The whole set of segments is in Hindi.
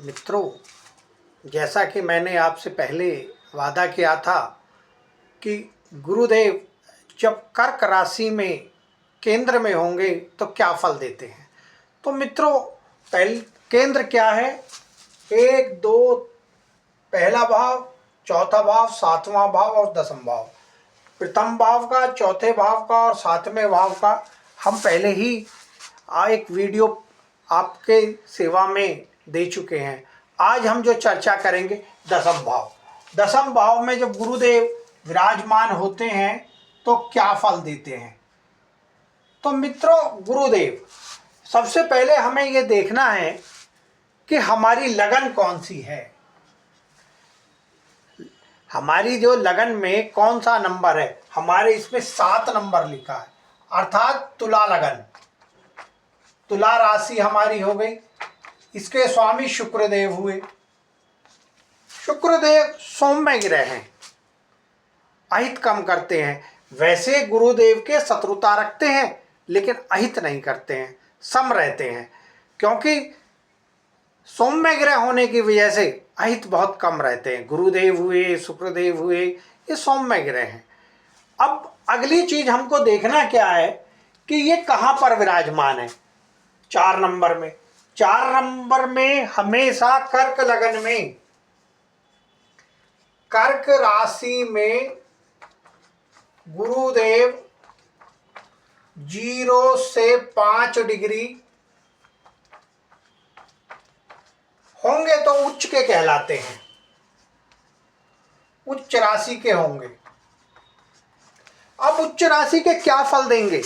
मित्रों, जैसा कि मैंने आपसे पहले वादा किया था कि गुरुदेव जब कर्क राशि में केंद्र में होंगे तो क्या फल देते हैं। तो मित्रों, पहले केंद्र क्या है? 1, 2, पहला भाव, चौथा भाव, सातवां भाव और दसम भाव। प्रथम भाव का, चौथे भाव का और सातवें भाव का हम पहले ही एक वीडियो आपके सेवा में दे चुके हैं। आज हम जो चर्चा करेंगे दसम भाव। दसम भाव में जब गुरुदेव विराजमान होते हैं तो क्या फल देते हैं। तो मित्रों, गुरुदेव सबसे पहले हमें ये देखना है कि हमारी लगन कौन सी है। हमारी जो लगन में कौन सा नंबर है। हमारे इसमें 7 नंबर लिखा है, अर्थात तुला लगन, तुला राशि हमारी हो गई। इसके स्वामी शुक्रदेव हुए। शुक्रदेव सौम्य ग्रह हैं, अहित कम करते हैं। वैसे गुरुदेव के शत्रुता रखते हैं लेकिन अहित नहीं करते हैं, सम रहते हैं, क्योंकि सौम्य ग्रह होने की वजह से अहित बहुत कम रहते हैं। गुरुदेव हुए, शुक्रदेव हुए, ये सौम्य ग्रह हैं। अब अगली चीज हमको देखना क्या है कि ये कहाँ पर विराजमान है। 4 नंबर में। 4 नंबर में हमेशा कर्क लगन में, कर्क राशि में गुरुदेव 0 से 5 डिग्री होंगे तो उच्च के कहलाते हैं, उच्च राशि के होंगे। अब उच्च राशि के क्या फल देंगे।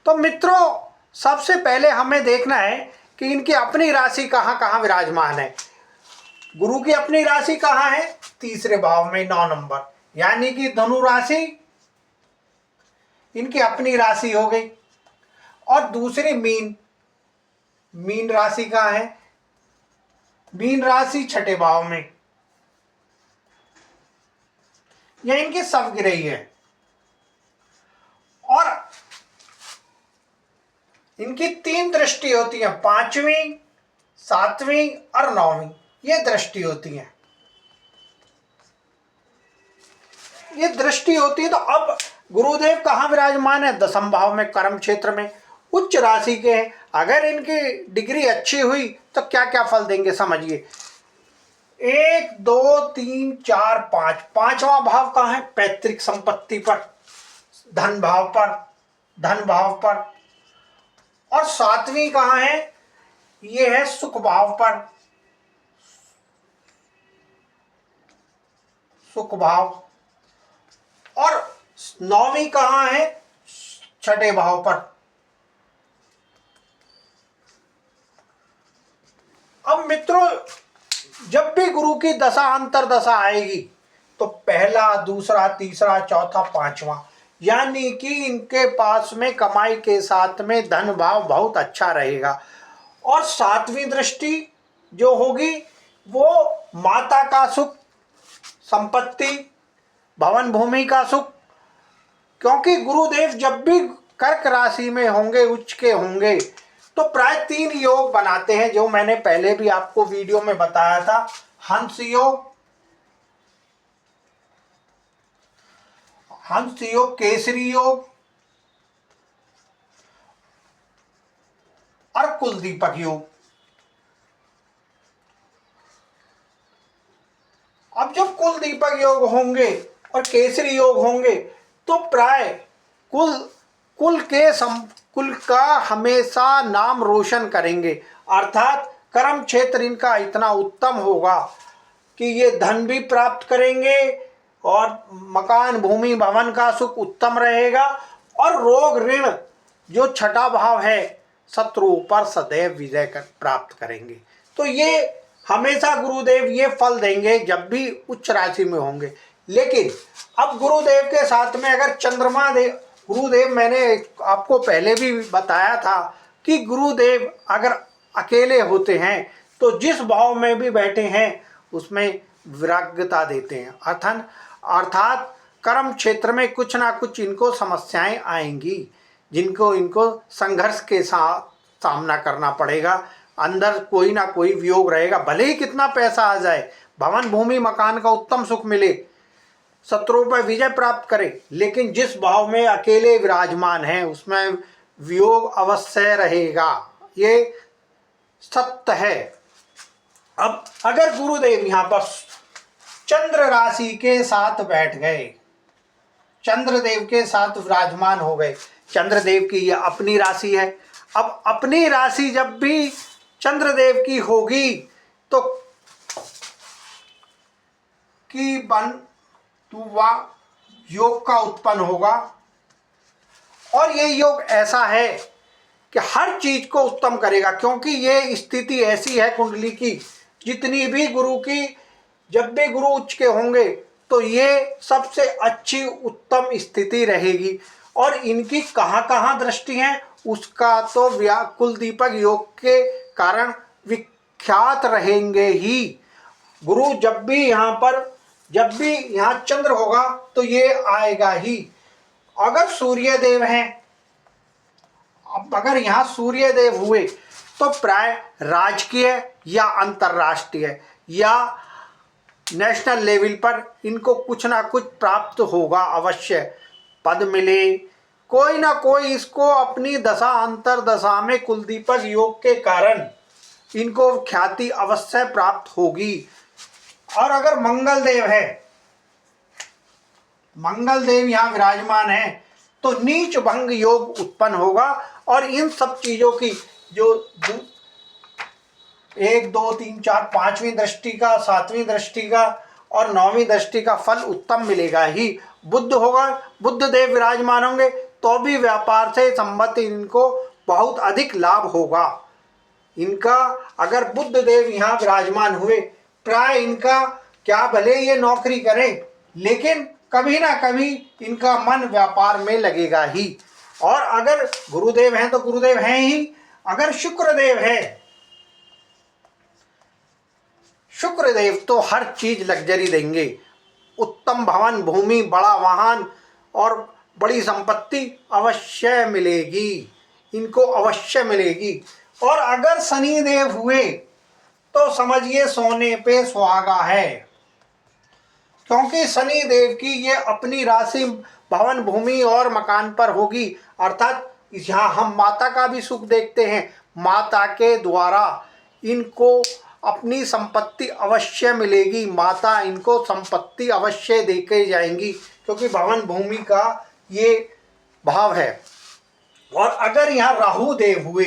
तो मित्रों, सबसे पहले हमें देखना है कि इनकी अपनी राशि कहाँ कहाँ विराजमान है। गुरु की अपनी राशि कहाँ है? तीसरे भाव में, 9 नंबर, यानी कि धनु राशि इनकी अपनी राशि हो गई। और दूसरी मीन, मीन राशि कहाँ है? मीन राशि 6ठे भाव में, यह इनकी सब गिरही है। और इनकी 3 दृष्टि होती है, 5वीं, 7वीं और 9वीं, ये दृष्टि होती है। ये दृष्टि होती है। तो अब गुरुदेव कहाँ विराजमान है? दसम भाव में, कर्म क्षेत्र में, उच्च राशि के हैं। अगर इनकी डिग्री अच्छी हुई तो क्या क्या फल देंगे समझिए। 1, 2, 3, 4, 5, 5वां भाव कहाँ है? पैतृक संपत्ति पर, धन भाव पर, धन भाव पर। और 7वीं कहाँ है? ये है सुख भाव पर, सुख भाव। और 9वीं कहाँ है? 6ठे भाव पर। अब मित्रों, जब भी गुरु की दशा अंतर दशा आएगी तो पहला, दूसरा, तीसरा, चौथा, 5वां, यानी कि इनके पास में कमाई के साथ में धन भाव बहुत अच्छा रहेगा। और 7वीं दृष्टि जो होगी वो माता का सुख, संपत्ति, भवन भूमि का सुख। क्योंकि गुरुदेव जब भी कर्क राशि में होंगे, उच्च के होंगे, तो प्राय 3 योग बनाते हैं, जो मैंने पहले भी आपको वीडियो में बताया था। हंस योग, हंस योग, केसरी योग और कुलदीपक योग। अब जब कुलदीपक योग होंगे और केसरी योग होंगे तो प्राय कुल का हमेशा नाम रोशन करेंगे। अर्थात कर्म क्षेत्र इनका इतना उत्तम होगा कि ये धन भी प्राप्त करेंगे और मकान, भूमि, भवन का सुख उत्तम रहेगा। और रोग, ऋण, जो 6ठा भाव है, शत्रुओं पर सदैव विजय प्राप्त करेंगे। तो ये हमेशा गुरुदेव ये फल देंगे जब भी उच्च राशि में होंगे। लेकिन अब गुरुदेव के साथ में अगर चंद्रमा देव, गुरुदेव, मैंने आपको पहले भी बताया था कि गुरुदेव अगर अकेले होते हैं तो जिस भाव में भी बैठे हैं उसमें विराग्यता देते हैं। अर्थात कर्म क्षेत्र में कुछ ना कुछ इनको समस्याएं आएंगी, जिनको इनको संघर्ष के साथ सामना करना पड़ेगा। अंदर कोई ना कोई वियोग रहेगा, भले ही कितना पैसा आ जाए, भवन भूमि मकान का उत्तम सुख मिले, शत्रुओं पर विजय प्राप्त करे, लेकिन जिस भाव में अकेले विराजमान है उसमें वियोग अवश्य रहेगा, ये सत्य है। अब अगर गुरुदेव यहाँ पर चंद्र राशि के साथ बैठ गए, चंद्रदेव के साथ विराजमान हो गए, चंद्रदेव की यह अपनी राशि है। अब अपनी राशि जब भी चंद्रदेव की होगी तो की बन तुवा योग का उत्पन्न होगा, और ये योग ऐसा है कि हर चीज को उत्तम करेगा, क्योंकि ये स्थिति ऐसी है कुंडली की, जितनी भी गुरु की, जब भी गुरु उच्च के होंगे तो ये सबसे अच्छी उत्तम स्थिति रहेगी। और इनकी कहाँ कहाँ दृष्टि है उसका तो कुल दीपक योग के कारण विख्यात रहेंगे ही। गुरु जब भी यहाँ चंद्र होगा तो ये आएगा ही। अगर सूर्य देव हैं, अब अगर यहाँ सूर्य देव हुए तो प्राय राजकीय या अंतर्राष्ट्रीय या नेशनल लेवल पर इनको कुछ ना कुछ प्राप्त होगा, अवश्य पद मिले, कोई ना कोई इसको अपनी दशा अंतर दशा में कुलदीपक योग के कारण इनको ख्याति अवश्य प्राप्त होगी। और अगर मंगल देव है, मंगल देव यहाँ विराजमान है तो नीच भंग योग उत्पन्न होगा, और इन सब चीजों की जो 1 2 3 4 5वीं दृष्टि का, 7वीं दृष्टि का और 9वीं दृष्टि का फल उत्तम मिलेगा ही। बुध होगा, बुध देव विराजमान होंगे तो भी व्यापार से संबंधित इनको बहुत अधिक लाभ होगा। इनका अगर बुध देव यहाँ विराजमान हुए, प्राय इनका क्या भले ये नौकरी करें लेकिन कभी ना कभी इनका मन व्यापार में लगेगा ही। और अगर गुरुदेव हैं तो गुरुदेव हैं ही, अगर शुक्रदेव है, शुक्रदेव तो हर चीज लग्जरी देंगे, उत्तम भवन भूमि, बड़ा वाहन और बड़ी संपत्ति अवश्य मिलेगी, इनको अवश्य मिलेगी। और अगर शनिदेव हुए तो समझिए सोने पे सुहागा है, क्योंकि शनि देव की ये अपनी राशि भवन भूमि और मकान पर होगी, अर्थात यहाँ हम माता का भी सुख देखते हैं, माता के द्वारा इनको अपनी संपत्ति अवश्य मिलेगी, माता इनको संपत्ति अवश्य देके जाएंगी, क्योंकि भवन भूमि का ये भाव है। और अगर यहाँ राहु देव हुए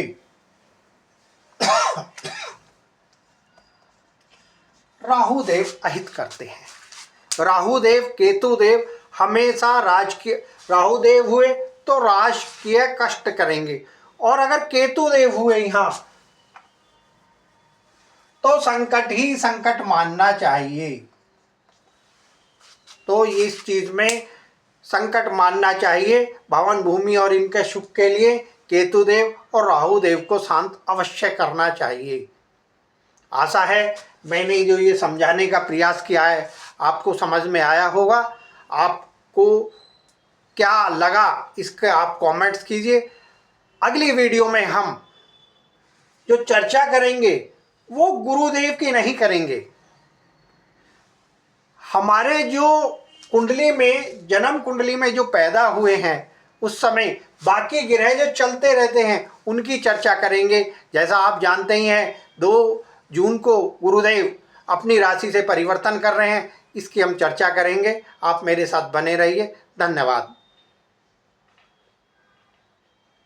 राहु देव अहित करते हैं, राहु देव केतु देव हमेशा राजकीय, राहु देव हुए तो राजकीय कष्ट करेंगे, और अगर केतु देव हुए यहाँ तो संकट ही संकट मानना चाहिए। तो इस चीज में संकट मानना चाहिए। भवन भूमि और इनके सुख के लिए केतुदेव और राहु देव को शांत अवश्य करना चाहिए। आशा है मैंने जो ये समझाने का प्रयास किया है आपको समझ में आया होगा। आपको क्या लगा इसके आप कमेंट्स कीजिए। अगली वीडियो में हम जो चर्चा करेंगे वो गुरुदेव की नहीं करेंगे, हमारे जो कुंडली में, जन्म कुंडली में जो पैदा हुए हैं उस समय बाकी ग्रह जो चलते रहते हैं उनकी चर्चा करेंगे। जैसा आप जानते ही हैं 2 जून को गुरुदेव अपनी राशि से परिवर्तन कर रहे हैं, इसकी हम चर्चा करेंगे। आप मेरे साथ बने रहिए। धन्यवाद।